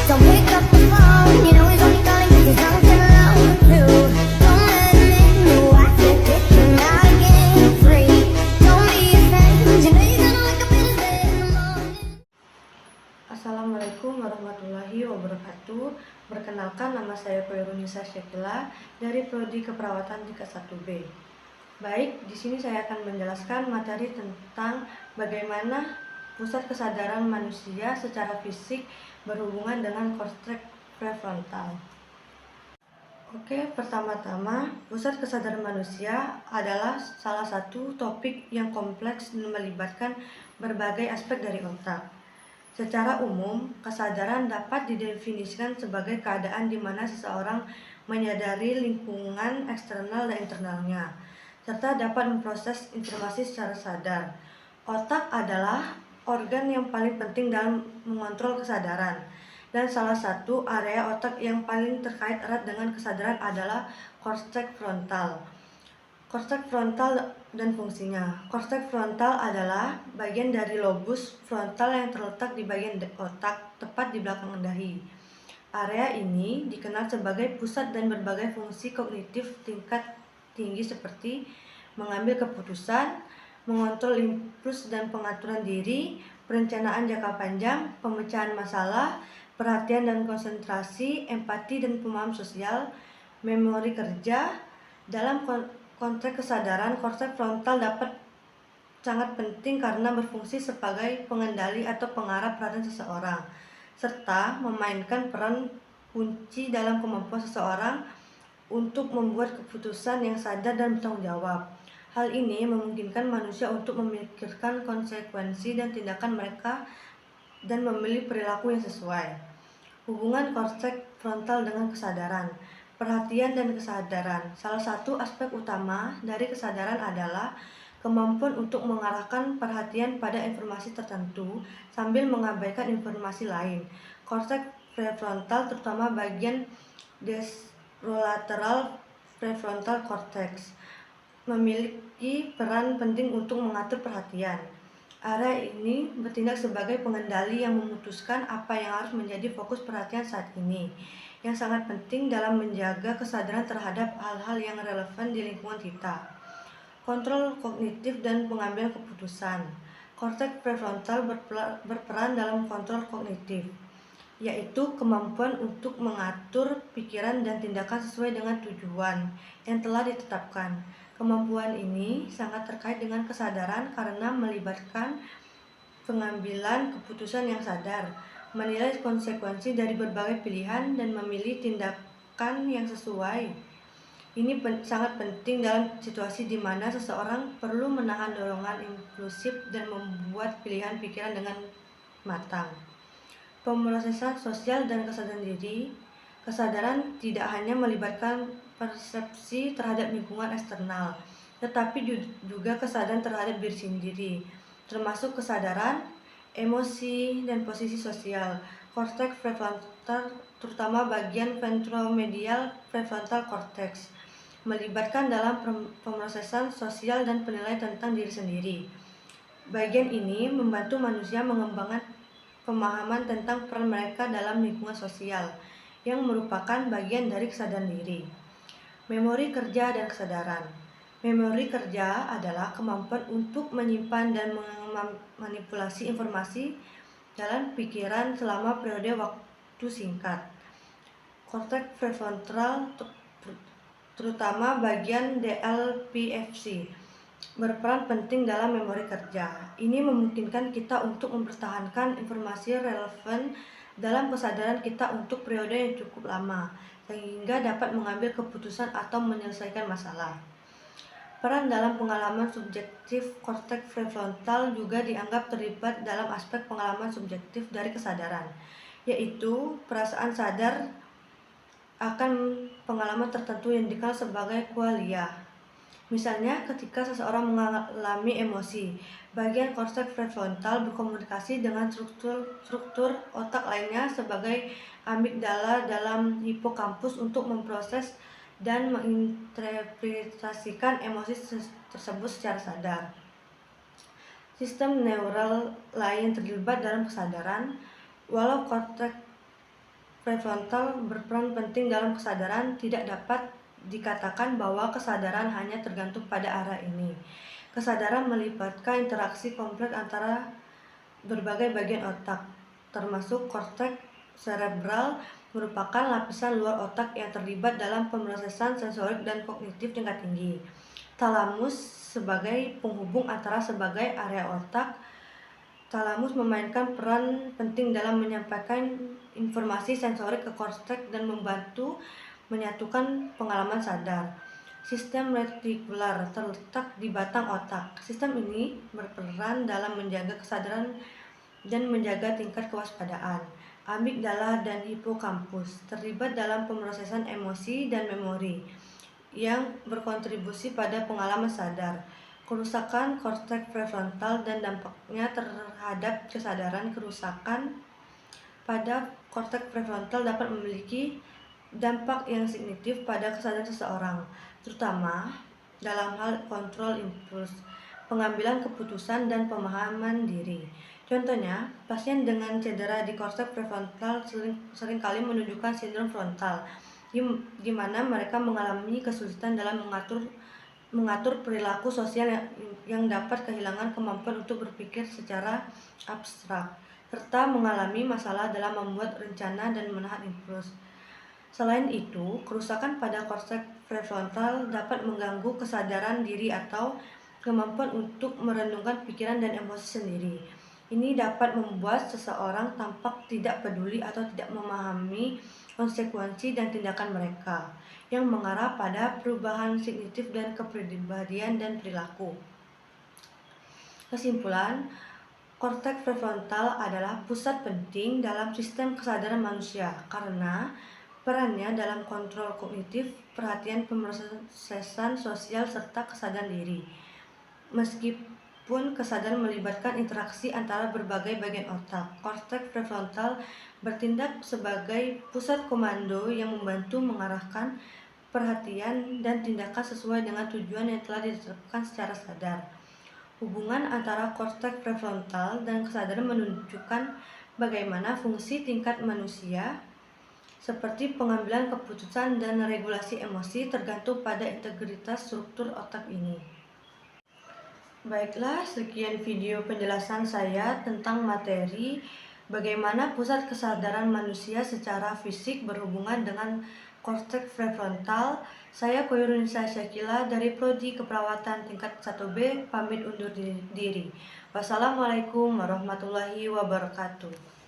Don't pick up the phone, you know he's only calling 'cause he's something alone too. Don't let him know I can pick him out again free. Don't be afraid, you know you're gonna wake up in his bed in the morning. Assalamualaikum warahmatullahi wabarakatuh. Perkenalkan, nama saya Koirunisa Syekila dari Prodi Keperawatan tingkat 1B. Baik, di sini saya akan menjelaskan materi tentang bagaimana pusat kesadaran manusia secara fisik berhubungan dengan korteks prefrontal. Oke, pertama-tama, pusat kesadaran manusia adalah salah satu topik yang kompleks dan melibatkan berbagai aspek dari otak. Secara umum, kesadaran dapat didefinisikan sebagai keadaan di mana seseorang menyadari lingkungan eksternal dan internalnya, serta dapat memproses informasi secara sadar. Otak adalah organ yang paling penting dalam mengontrol kesadaran, dan salah satu area otak yang paling terkait erat dengan kesadaran adalah korteks frontal. Korteks frontal dan fungsinya. Korteks frontal adalah bagian dari lobus frontal yang terletak di bagian otak, tepat di belakang dahi. Area ini dikenal sebagai pusat dan berbagai fungsi kognitif tingkat tinggi seperti mengambil keputusan, mengontrol impuls dan pengaturan diri, perencanaan jangka panjang, pemecahan masalah, perhatian dan konsentrasi, empati dan pemahaman sosial, memori kerja. Dalam konteks kesadaran, korteks frontal dapat sangat penting karena berfungsi sebagai pengendali atau pengarah perhatian seseorang, serta memainkan peran kunci dalam kemampuan seseorang untuk membuat keputusan yang sadar dan bertanggung jawab. Hal ini memungkinkan manusia untuk memikirkan konsekuensi dan tindakan mereka dan memilih perilaku yang sesuai. Hubungan korteks frontal dengan kesadaran. Perhatian dan kesadaran. Salah satu aspek utama dari kesadaran adalah kemampuan untuk mengarahkan perhatian pada informasi tertentu sambil mengabaikan informasi lain. Korteks prefrontal, terutama bagian dorsolateral prefrontal cortex, memiliki peran penting untuk mengatur perhatian. Area ini bertindak sebagai pengendali yang memutuskan apa yang harus menjadi fokus perhatian saat ini, yang sangat penting dalam menjaga kesadaran terhadap hal-hal yang relevan di lingkungan kita. Kontrol kognitif dan pengambilan keputusan. Korteks prefrontal berperan dalam kontrol kognitif, yaitu kemampuan untuk mengatur pikiran dan tindakan sesuai dengan tujuan yang telah ditetapkan. Kemampuan ini sangat terkait dengan kesadaran karena melibatkan pengambilan keputusan yang sadar, menilai konsekuensi dari berbagai pilihan, dan memilih tindakan yang sesuai. Ini sangat penting dalam situasi di mana seseorang perlu menahan dorongan impulsif dan membuat pilihan pikiran dengan matang. Pemrosesan sosial dan kesadaran diri. Kesadaran tidak hanya melibatkan persepsi terhadap lingkungan eksternal, tetapi juga kesadaran terhadap diri sendiri, termasuk kesadaran, emosi, dan posisi sosial. Korteks prefrontal, terutama bagian ventromedial prefrontal cortex, melibatkan dalam pemrosesan sosial dan penilaian tentang diri sendiri. Bagian ini membantu manusia mengembangkan pemahaman tentang peran mereka dalam lingkungan sosial, yang merupakan bagian dari kesadaran diri. Memori kerja dan kesadaran. Memori kerja adalah kemampuan untuk menyimpan dan memanipulasi informasi dalam pikiran selama periode waktu singkat. Korteks prefrontal, terutama bagian DLPFC, berperan penting dalam memori kerja. Ini memungkinkan kita untuk mempertahankan informasi relevan dalam kesadaran kita untuk periode yang cukup lama, sehingga dapat mengambil keputusan atau menyelesaikan masalah. Peran dalam pengalaman subjektif. Korteks prefrontal juga dianggap terlibat dalam aspek pengalaman subjektif dari kesadaran, yaitu perasaan sadar akan pengalaman tertentu yang dikenal sebagai qualia. Misalnya, ketika seseorang mengalami emosi, bagian korteks prefrontal berkomunikasi dengan struktur otak lainnya sebagai amigdala dalam hipokampus untuk memproses dan menginterpretasikan emosi tersebut secara sadar. Sistem neural lain terlibat dalam kesadaran. Walau korteks prefrontal berperan penting dalam kesadaran. Tidak dapat dikatakan bahwa kesadaran hanya tergantung pada area ini. Kesadaran melibatkan interaksi kompleks antara berbagai bagian otak, termasuk korteks cerebral, merupakan lapisan luar otak yang terlibat dalam pemrosesan sensorik dan kognitif tingkat tinggi. Talamus sebagai penghubung antara sebagai area otak. Talamus memainkan peran penting dalam menyampaikan informasi sensorik ke korteks dan membantu menyatukan pengalaman sadar. Sistem retikular terletak di batang otak. Sistem ini berperan dalam menjaga kesadaran dan menjaga tingkat kewaspadaan. Amigdala dan hipokampus terlibat dalam pemrosesan emosi dan memori yang berkontribusi pada pengalaman sadar. Kerusakan korteks prefrontal dan dampaknya terhadap kesadaran. Kerusakan pada korteks prefrontal dapat memiliki dampak yang signifikan pada kesadaran seseorang, terutama dalam hal kontrol impuls, pengambilan keputusan, dan pemahaman diri. Contohnya, pasien dengan cedera di korteks prefrontal seringkali menunjukkan sindrom frontal, di mana mereka mengalami kesulitan dalam mengatur perilaku sosial yang dapat kehilangan kemampuan untuk berpikir secara abstrak, serta mengalami masalah dalam membuat rencana dan menahan impuls. Selain itu, kerusakan pada korteks prefrontal dapat mengganggu kesadaran diri atau kemampuan untuk merenungkan pikiran dan emosi sendiri. Ini dapat membuat seseorang tampak tidak peduli atau tidak memahami konsekuensi dan tindakan mereka, yang mengarah pada perubahan signifikan dan kepribadian dan perilaku. Kesimpulan, korteks prefrontal adalah pusat penting dalam sistem kesadaran manusia karena perannya dalam kontrol kognitif, perhatian, pemrosesan sosial, serta kesadaran diri. Meskipun kesadaran melibatkan interaksi antara berbagai bagian otak, korteks prefrontal bertindak sebagai pusat komando yang membantu mengarahkan perhatian dan tindakan sesuai dengan tujuan yang telah ditetapkan secara sadar. Hubungan antara korteks prefrontal dan kesadaran menunjukkan bagaimana fungsi tingkat manusia seperti pengambilan keputusan dan regulasi emosi tergantung pada integritas struktur otak ini. Baiklah, sekian video penjelasan saya tentang materi bagaimana pusat kesadaran manusia secara fisik berhubungan dengan korteks prefrontal. Saya Koirunisa Syakila dari Prodi Keperawatan tingkat 1B pamit undur diri. Wassalamualaikum warahmatullahi wabarakatuh.